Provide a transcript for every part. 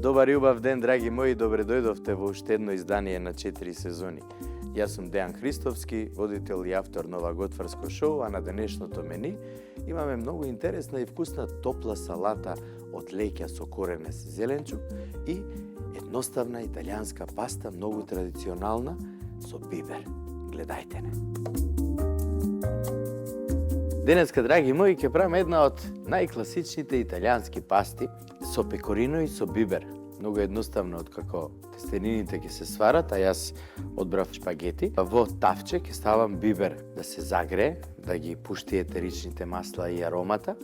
Добар и убав ден, драги мои, добре дојдовте во уште едно издание на 4 сезони. Јас сум Дејан Христовски, водител и автор на ова готварско шоу, а на денешното мени имаме многу интересна и вкусна топла салата од леќа со коренес зеленчук и едноставна италијанска паста, многу традиционална, со бибер. Гледајте не. Денеска, драги мои, ќе правиме една од најкласичните италијански пасти со пекорино и со бибер. Многу едноставно откако тестенините ќе се сварат, а јас одбрав шпагети. Во тавче ќе ставам бибер да се загрее, да ги пушти етеричните масла и аромата,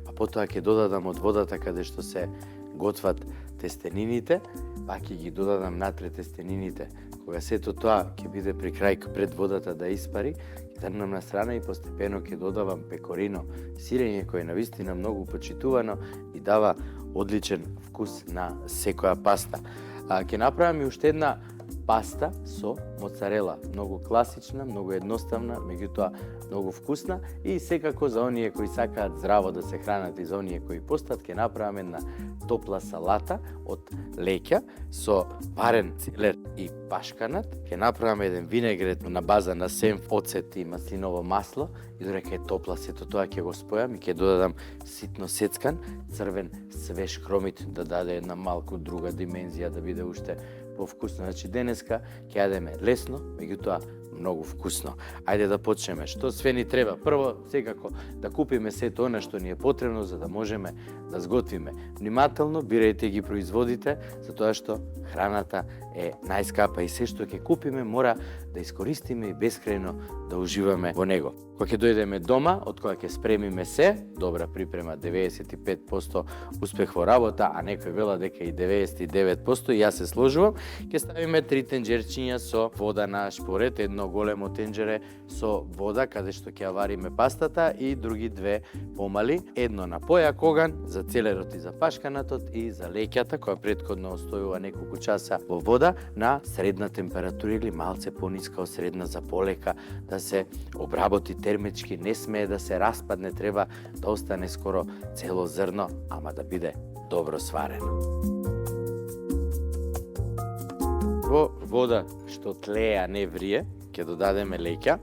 а потоа ќе додадам од водата каде што се готват тестенините, па ќе ги додадам натре тестенините. Кога сето тоа ќе биде при крај пред водата да испари, ќе тргнам на страна и постепено ќе додавам пекорино, сирење кое навистина многу почитувано и дава одличен вкус на секоја паста. Ќе направам и уште една паста со моцарела, многу класична, многу едноставна, меѓутоа многу вкусна и секако за оние кои сакаат здраво да се хранат и за оние кои постат, ќе направам една топла салата од леќа со варен целер и пашканат. Ќе направам еден винегрет на база на сенф, оцет и маслиново масло и додека е топла сето тоа ќе го спојам и ќе додадам ситно сецкан црвен свеж хромит да даде една малку друга димензија, да биде уште повкусно. Значи денеска ќе јадеме лесно, меѓутоа многу вкусно. Ајде да почнеме. Што све ни треба? Прво, секако, да купиме сето она што ни е потребно за да можеме да сготвиме. Внимателно бирајте ги производите, затоа што храната е најскапа и се што ќе купиме мора да искористиме и бескрајно да уживаме во него. Кога ќе дојдеме дома, од кога ќе спремиме се, добра припрема 95% успех во работа, а некој вела дека и 99%, и јас се сложувам, ќе ставиме 3 тенџерчиња со вода на шпорет, едно големо тенџере со вода каде што ќе ја вариме пастата и други две помали, едно на појак оган за целерот и за пашканатот и за леќата која претходно остојува неколку часа во вода на средна температура или малце пониска од средна за полека да се обработи термички, не смее да се распадне, треба да остане скоро цело зрно, ама да биде добро сварено. Во вода што тлее, а не врие, ќе додадеме леќа.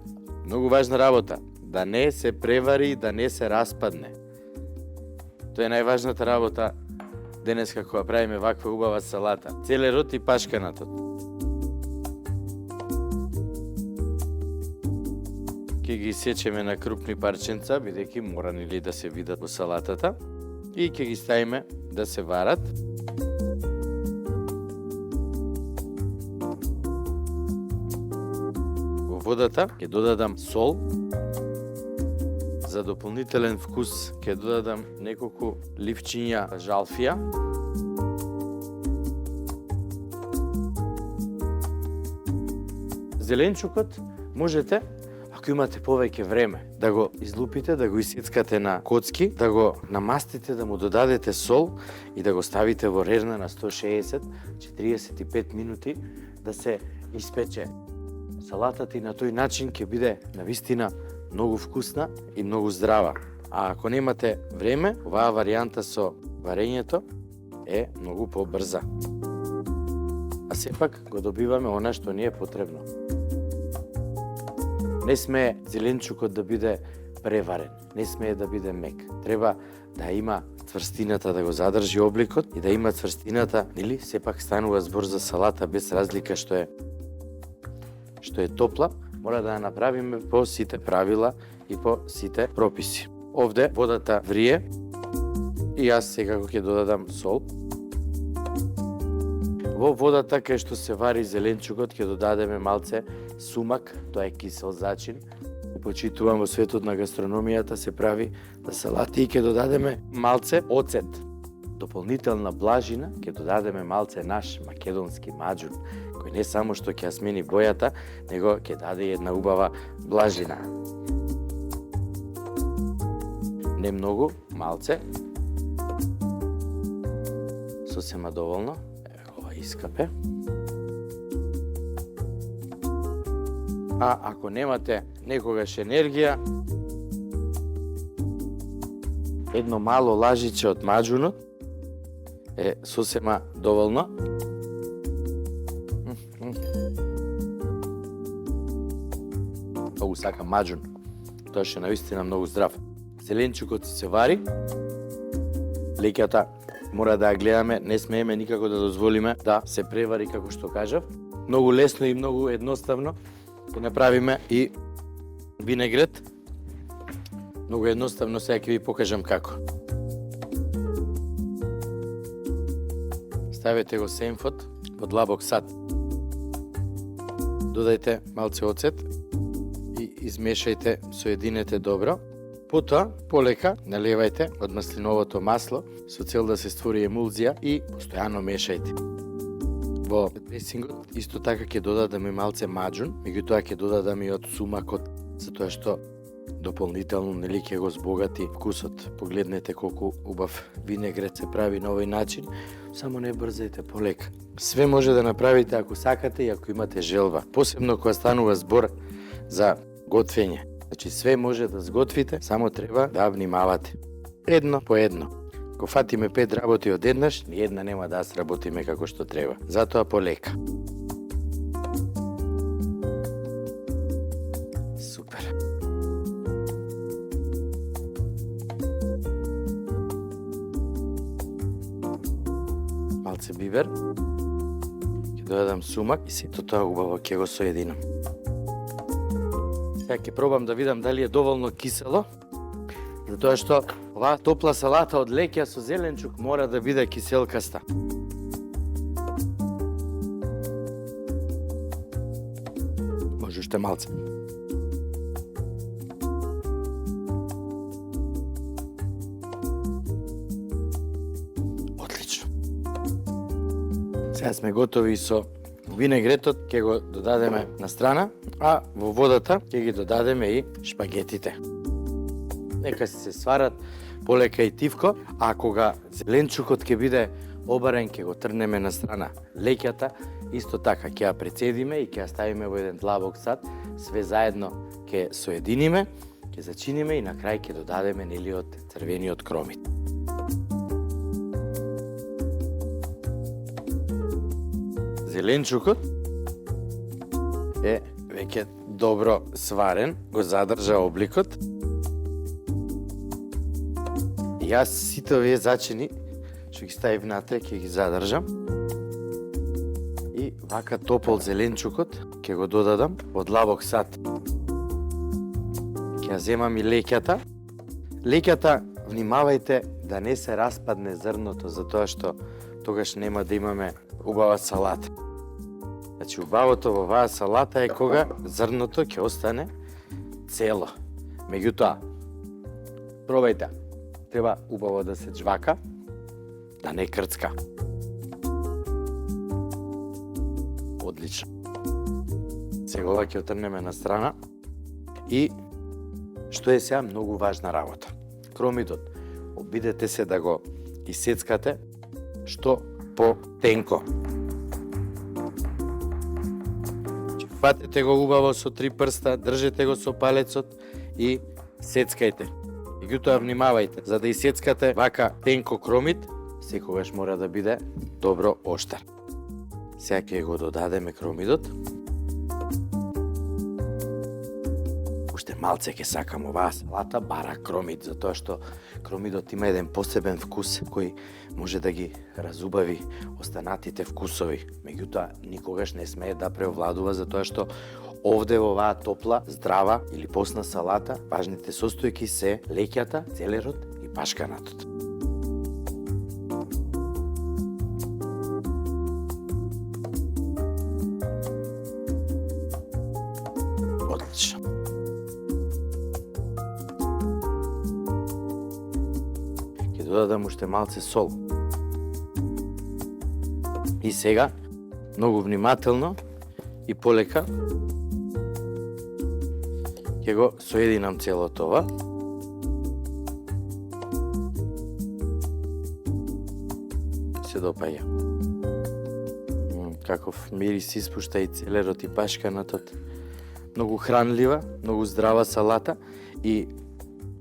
Многу важна работа, да не се превари, да не се распадне. Тоа е најважната работа денеска кога правиме ваква убава салата. Целерот и пашканатот. Ќе ги сечеме на крупни парченца, бидејќи мора нели да се видат во салатата, и ќе ги ставиме да се варат. Во водата ќе додадам сол. За дополнителен вкус ќе додадам неколку ливчиња жалфија. Зеленчукот можете, ако имате повеќе време, да го излупите, да го исецкате на коцки, да го намастите, да му додадете сол и да го ставите во рерна на 160-45 минути да се испече. Салатата и на тој начин ќе биде навистина многу вкусна и многу здрава. А ако немате време, оваа варијанта со варењето е многу побрза. А сепак го добиваме она што ни е потребно. Не смее зеленчукот да биде преварен, не смее да биде мек. Треба да има цврстината, да го задржи обликот и да има цврстината, или сепак станува збор за салата без разлика што е топла, мора да ја направиме по сите правила и по сите прописи. Овде водата врие и јас секако ќе додадам сол. Во водата кај што се вари зеленчукот ќе додадеме малце сумак, тоа е кисел зачин. Почитувам во светот на гастрономијата се прави на салати и ќе додадеме малце оцет. Дополнителна блажина ќе додадеме малце наш македонски маџун, кој не само што ќе ја смени бојата, него ќе даде една убава блажина. Не многу, малце. Сосема доволно. Ова искапе. А ако немате некогаш енергија, едно мало лажиче од маџунот, е сосема доволно. Многу сакам маџун. Тоа што е наистина многу здрав. Зеленчукот се вари. Леќата мора да ја гледаме, не смееме никако да дозволиме да се превари како што кажав. Многу лесно и многу едноставно ќе направиме и винегрет. Многу едноставно, сега ќе ви покажам како. Ставете го сенфот во длабок сад. Додајте малце оцет и измешајте, соединете добро. Потоа, полека, наливајте од маслиновото масло со цел да се створи емулзија и постојано мешајте. Во дресингот исто така ќе додадам и малце маџун, меѓутоа ќе додадам и од сумакот, затоа што дополнително нели ќе го збогати вкусот. Погледнете колку убав винегрет се прави на овој начин, само не брзајте, полека. Све може да направите ако сакате и ако имате желба, посебно кога станува збор за готвење. Значи све може да сготвите, само треба да внимавате. Едно по едно. Ако фатиме 5 работи одеднаш, ни една нема да сработиме како што треба. Затоа полека. Супер. Малце бибер. Ќе додадам сумак и сето тоа убаво ќе го соединам. Сега ќе пробам да видам дали е доволно кисело, затоа што оваа топла салата од леќа со зеленчук мора да биде киселкаста. Може уште малце. Одлично. Сега сме готови со винегретот, ќе го додадеме на страна, а во водата ќе ги додадеме и шпагетите. Нека се сварат полека и тивко, а кога зеленчукот ќе биде обарен, ќе го трнеме на страна. Леќата исто така ќе ја прецедиме и ќе ја ставиме во еден длабок сад, све заедно ќе соединиме, ќе зачиниме и на крај ќе додадеме нели од црвениот кромит. Зеленчукот е веќе добро сварен, го задржа обликот. Јас сите овие зачини што ги ставив внатре ќе ги задржам. И вака топол зеленчукот ќе го додадам во длабок сад. Ќе ја земам и леќата. Леќата внимавајте да не се распадне зрното, затоа што тогаш нема да имаме убава салата. Значи, убавото во оваа салата е кога зрното ќе остане цело. Меѓутоа, пробајте. Треба убаво да се джвака, да не крцка. Одлично. Сега ова ќе отрнеме на страна. И што е сега многу важна работа. Кромидот, обидете се да го исецкате што по-тенко. Фатете го убаво со 3 прста, држете го со палецот и сецкајте. Меѓутоа внимавајте, за да исецкате вака тенко кромит, секогаш мора да биде добро оштар. Сега ќе го додадеме кромидот. Уште малце ќе сакам оваа салата бара кромид, затоа што кромидот има еден посебен вкус кој може да ги разубави останатите вкусови. Меѓутоа никогаш не смее да преовладува, затоа што овде во оваа топла, здрава или посна салата, важните состојки се леќата, целерот и пашканатот. Одлично. Ќе додадам уште малце сол. И сега, многу внимателно и полека, ќе го соединам целото ова. Се допаѓа. Каков мирис испушта и целерот и пашканатот. Многу хранлива, многу здрава салата и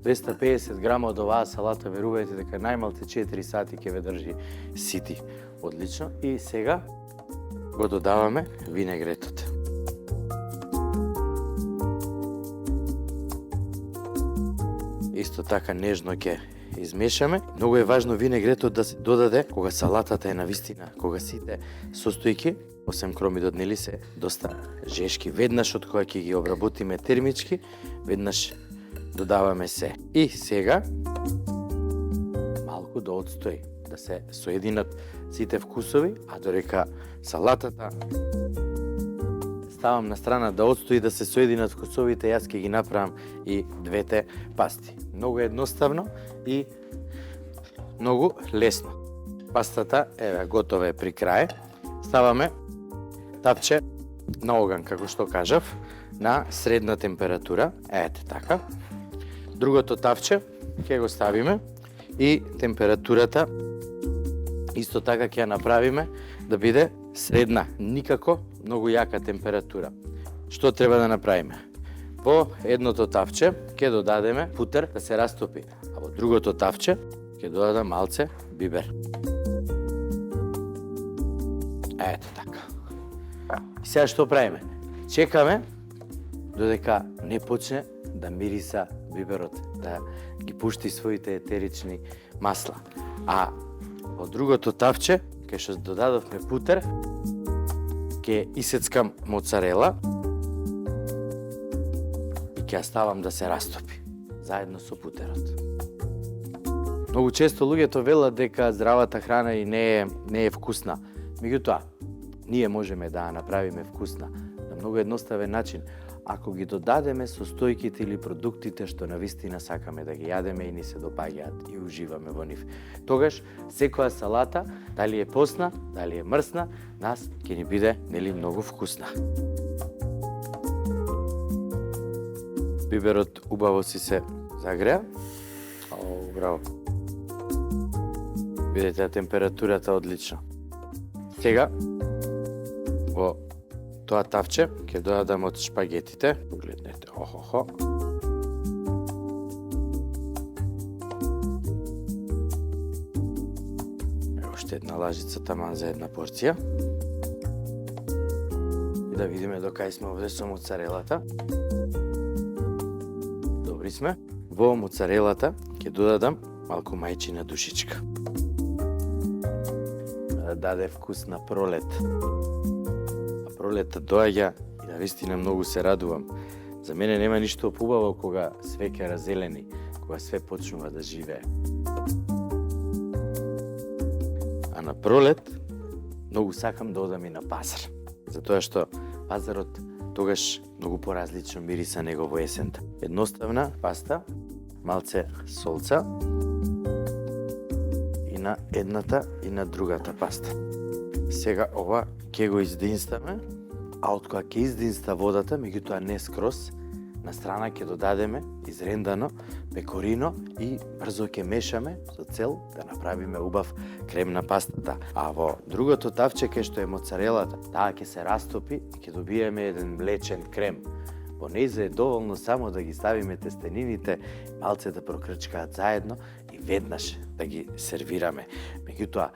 250 грама од оваа салата, верувајте дека најмалце 4 сати ќе ве држи сити. Одлично. И сега го додаваме винегретот. Исто така нежно ќе измешаме. Многу е важно винегретот да се додаде кога салатата е навистина, кога сите состојки, осем кромидот, нели се доста жешки. Веднаш од кога ќе ги обработиме термички, веднаш додаваме се. И сега малку да одстои, да се соединат сите вкусови, а додека салатата ставам на страна да одстои да се соединат вкусовите, јас ќе ги направам и двете пасти. Многу едноставно и многу лесно. Пастата еве готова е при крај. Ставаме тапче на оган, како што кажав, на средна температура. Ете така. Другото тавче ќе го ставиме и температурата исто така ќе ја направиме да биде средна, никако многу јака температура. Што треба да направиме? Во едното тавче ќе додадеме путер да се растопи, а во другото тавче ќе додадам малце бибер. Ето така. И сега што правиме? Чекаме додека не почне да мириса биберот, да ги пушти своите етерични масла. А во другото тавче, кај што додадовме путер, ќе исецкам моцарела и ќе ја ставам да се растопи, заедно со путерот. Многу често луѓето велат дека здравата храна и не е вкусна. Меѓутоа, ние можеме да ја направиме вкусна на многу едноставен начин, ако ги додадеме состојките или продуктите што навистина сакаме да ги јадеме и ни се допаѓаат и уживаме во нив. Тогаш секоја салата, дали е посна, дали е мрсна, нас ќе ни биде нели многу вкусна. Биберот убаво си се загреа. Браво. Видете, температурата одлично. Сега во тоа тавче ќе додадам од шпагетите. Погледнете, охо. Уште една лажица таман за една порција. И да видиме до кај сме овде со моцарелата. Добри сме. Во моцарелата ќе додадам малку мајчина душичка. Да даде вкус на пролет. Пролета доаѓа и навистина многу се радувам. За мене нема ништо поубаво кога све ќе разелени, кога све почнува да живее. А на пролет многу сакам да одам и на пазар. Затоа што пазарот тогаш многу поразлично мириса него во есента. Едноставна паста, малце солца и на едната и на другата паста. Сега ова ќе го издинстаме, а од кога ќе издинста водата, меѓутоа не скроз, на страна ќе додадеме изрендано пекорино и брзо ќе мешаме со цел да направиме убав крем на пастата. А во другото тавче кај што е моцарелата, таа ќе се растопи и ќе добиеме еден млечен крем. Во нејза е доволно само да ги ставиме тестенините, малце да прокрчкаат заедно и веднаш да ги сервираме. Меѓутоа,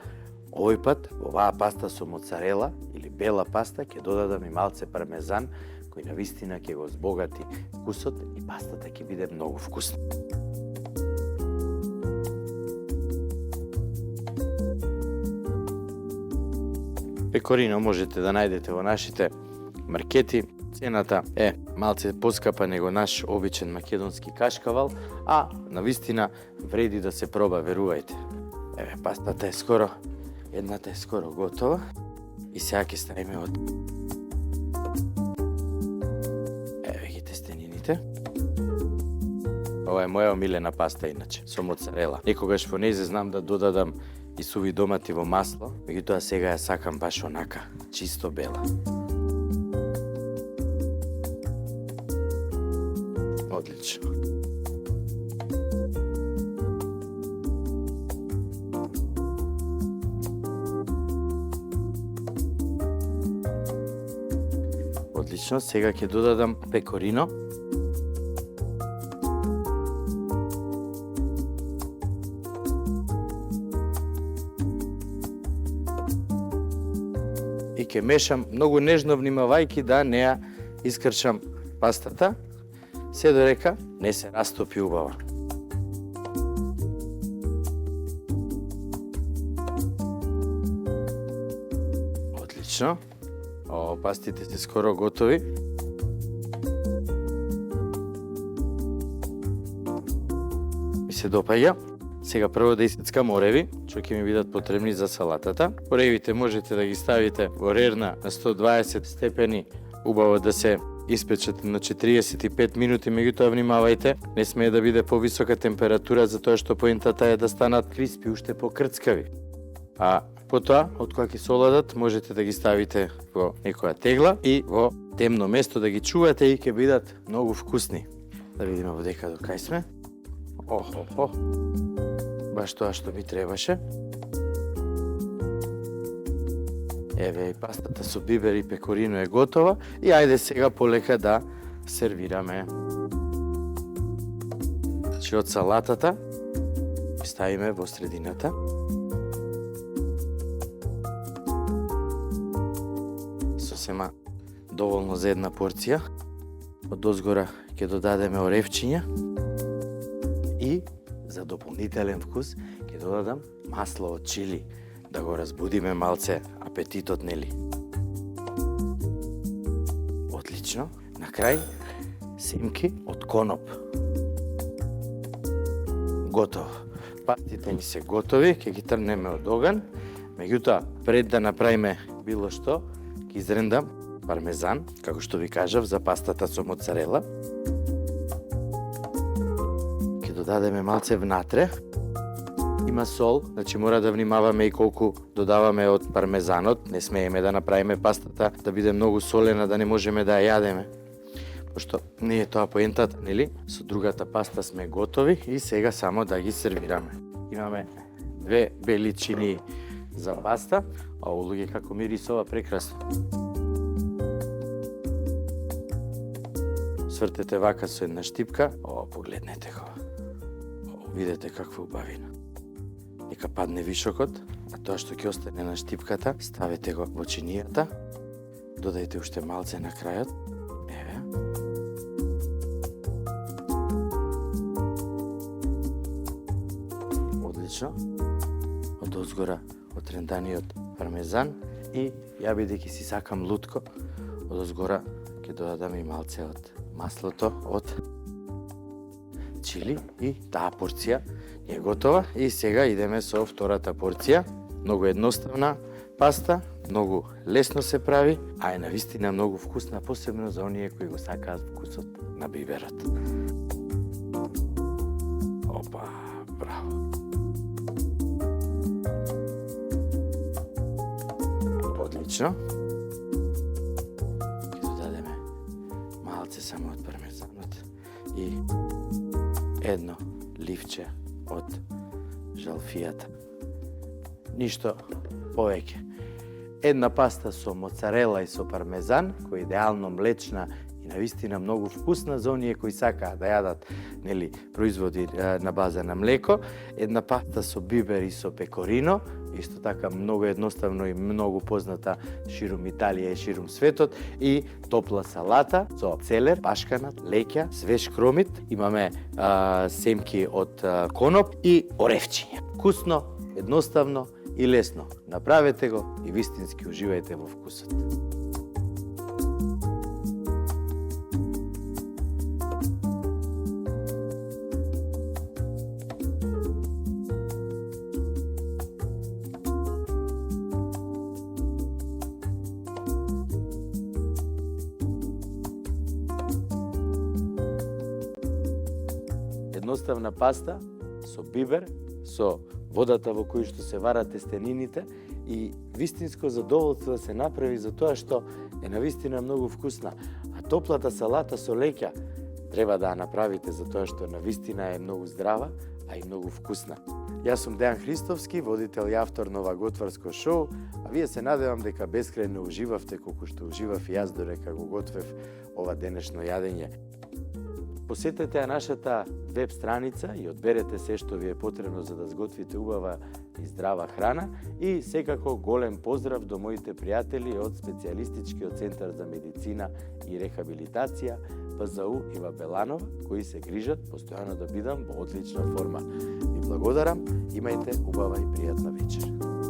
овој пат, оваа паста со моцарела или бела паста, ќе додадам и малце пармезан, кој навистина ќе го збогати вкусот и пастата ќе биде многу вкусна. Пекорино можете да најдете во нашите маркети. Цената е малце поскапа него наш обичен македонски кашкавал, а навистина вреди да се проба, верувајте. Еве, пастата е скоро, едната е скоро готова и сега ќе ставиме од... Еве ги тестенините. Ова е моја омилена паста иначе, со моцарела. Некогаш во нејзе знам да додадам и суви домати во масло, меѓутоа сега ја сакам баш онака, чисто бела. Одлично. Одлично, сега ќе додадам пекорино. ќе мешам многу нежно, внимавајќи да не ја искрчам пастата, се дорека не се растопи убава. Одлично. Пастите се скоро готови. Ми се допаѓа. Сега прво да исецкам ореви, што ќе ми бидат потребни за салатата. Оревите можете да ги ставите во рерна на 120 степени, убаво да се испечат на 45 минути, меѓутоа внимавајте, не смее да биде повисока температура, затоа што поентата е да станат криспи, уште покрцкави. А потоа, од кога ќе соладат, можете да ги ставите во некоја тегла и во темно место да ги чувате и ќе бидат многу вкусни. Да видиме во дека до кај сме. Баш тоа што ми требаше. Еве и пастата со бибер и пекорино е готова и ајде сега полека да сервираме. Значи од салатата ставиме во средината. Сосема доволно за една порција. Од озгора ќе додадеме оревчиња и за дополнителен вкус ќе додадам масло од чили, да го разбудиме малце апетитот, нели? Одлично. На крај семки од коноп. Готово. Пастите ни се готови, ќе ги трнеме од оган. Меѓутоа, пред да направиме било што, ќе изрендам пармезан, како што ви кажав, за пастата со моцарела. Додадеме малце внатре. Има сол, значи мора да внимаваме и колку додаваме од пармезанот. Не смееме да направиме пастата да биде многу солена, да не можеме да ја јадеме. Пошто не е тоа поентата, нели? Со другата паста сме готови и сега само да ги сервираме. Имаме 2 бели чини за паста, а луѓе како мирисова прекрасно. Свртете вака со една штипка. Погледнете го. Видете каква убавина. Нека падне вишокот, а тоа што ќе остане на штипката, ставете го во чинијата, додајте уште малце на крајот. Еве. Одлично. Од озгора отренданиот пармезан и ја бидејќи си сакам лутко, од озгора ќе додадам и малце од маслото од чили и таа порција е готова и сега идеме со втората порција. Многу едноставна паста, многу лесно се прави, а е навистина многу вкусна, посебно за оние кои го сакаат вкусот на биберот. Опа, браво. Одлично. Ќе додадеме малце само од пармезанот и едно ливче од жалфијата. Ништо повеќе. Една паста со моцарела и со пармезан, која е идеално млечна и навистина многу вкусна за оние кои сакаат да јадат, нели, производи на база на млеко. Една паста со бибер и со пекорино, исто така многу едноставно и многу позната ширум Италија и ширум светот, и топла салата со целер, башканат, леќа, свеж кромит, имаме семки од коноп и оревчиња. Вкусно, едноставно и лесно. Направете го и вистински уживајте во вкусот. Едноставна паста со бибер, со водата во која што се варат тестенините и вистинско задоволство да се направи за тоа што е навистина многу вкусна. А топлата салата со леќа треба да ја направите за тоа што навистина е многу здрава, а и многу вкусна. Јас сум Дејан Христовски, водител и автор на ова готварско шоу, а вие се надевам дека бескрајно уживавте колку што уживав и јас додека го готвев ова денешно јадење. посетете ја нашата веб страница и одберете се што ви е потребно за да сготвите убава и здрава храна и секако голем поздрав до моите пријатели од Специјалистичкиот центар за медицина и рехабилитација ПЗУ Ива Беланова, кои се грижат постојано да бидам во одлична форма. Ви благодарам, имајте убава и пријатна вечер.